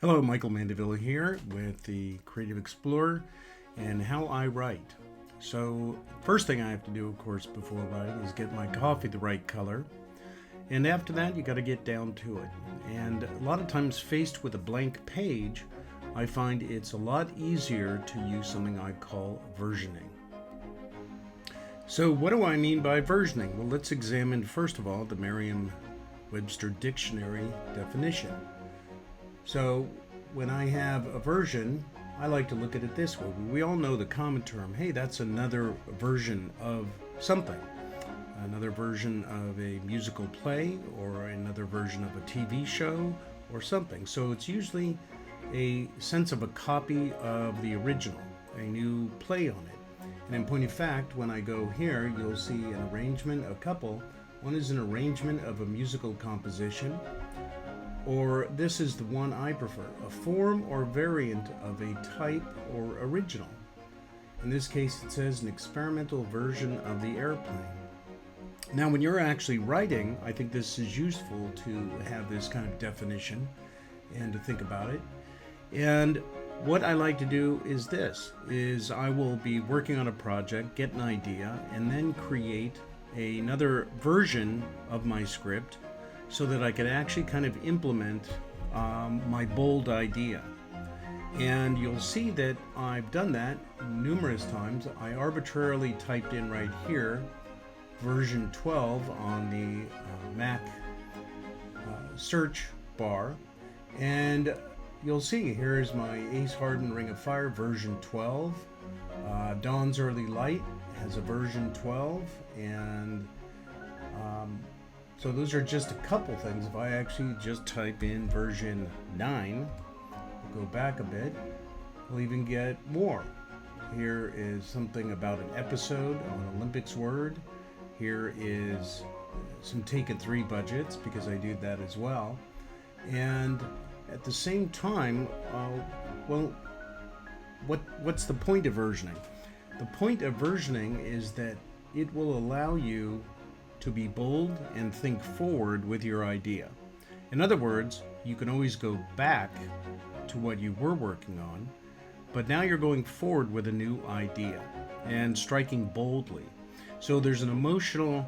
Hello, Michael Mandeville here with the Creative Explorer and how I write. So, first thing I have to do, of course, before writing is get my coffee the right color. And after that, you got to get down to it. And a lot of times, faced with a blank page, I find it's a lot easier to use something I call versioning. So, what do I mean by versioning? Well, let's examine, first of all, the Merriam-Webster Dictionary definition. So when I have a version, I like to look at it this way. We all know the common term, hey, that's another version of something. Another version of a musical play or another version of a TV show or something. So it's usually a sense of a copy of the original, a new play on it. And in point of fact, when I go here, you'll see an arrangement, a couple. One is an arrangement of a musical composition, or this is the one I prefer, a form or variant of a type or original. In this case, it says an experimental version of the airplane. Now, when you're actually writing, I think this is useful to have this kind of definition and to think about it. And what I like to do is this, is I will be working on a project, get an idea, and then create another version of my script so that I could actually kind of implement my bold idea. And you'll see that I've done that numerous times. I arbitrarily typed in right here version 12 on the Mac search bar, and you'll see here's my Ace Hardin Ring of Fire version 12. Dawn's Early Light has a version 12, and so those are just a couple things. If I actually just type in version 9, we'll go back a bit, we'll even get more. Here is something about an episode of an Olympics word. Here is some Taken 3 budgets, because I do that as well. And at the same time, what's the point of versioning? The point of versioning is that it will allow you to be bold and think forward with your idea. In other words, you can always go back to what you were working on, but now you're going forward with a new idea and striking boldly. So there's an emotional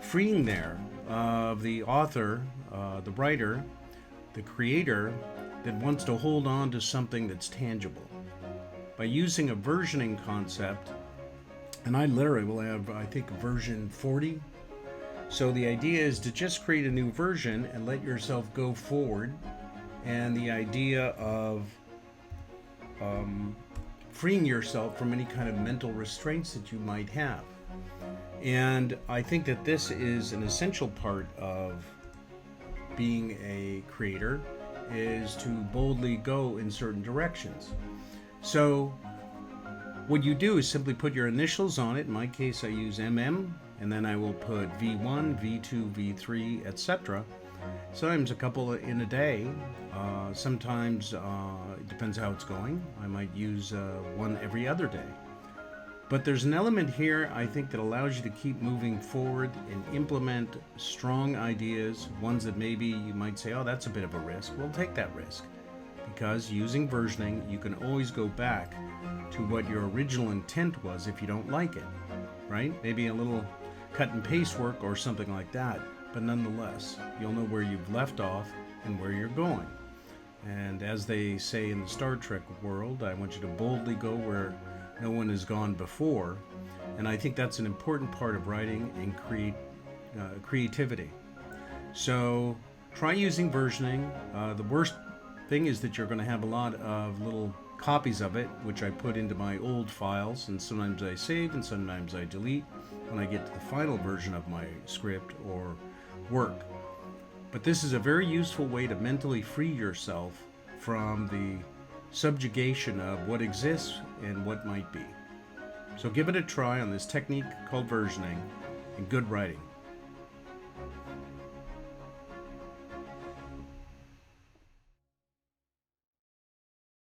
freeing there of the author, the writer, the creator that wants to hold on to something that's tangible. By using a versioning concept, and I literally will have, I think, version 40. So the idea is to just create a new version and let yourself go forward, and the idea of freeing yourself from any kind of mental restraints that you might have. And I think that this is an essential part of being a creator, is to boldly go in certain directions. So what you do is simply put your initials on it. In my case, I use MM, and then I will put V1, V2, V3, etc. Sometimes a couple in a day. Sometimes it depends how it's going. I might use one every other day. But there's an element here, I think, that allows you to keep moving forward and implement strong ideas, ones that maybe you might say, oh, that's a bit of a risk. Well, take that risk. Because using versioning, you can always go back to what your original intent was if you don't like it, right? Maybe a little cut and paste work or something like that, but nonetheless, you'll know where you've left off and where you're going. And as they say in the Star Trek world, I want you to boldly go where no one has gone before. And I think that's an important part of writing and creativity. So try using versioning. The worst thing is that you're going to have a lot of little copies of it, which I put into my old files, and sometimes I save and sometimes I delete when I get to the final version of my script or work. But this is a very useful way to mentally free yourself from the subjugation of what exists and what might be. So give it a try on this technique called versioning, and good writing.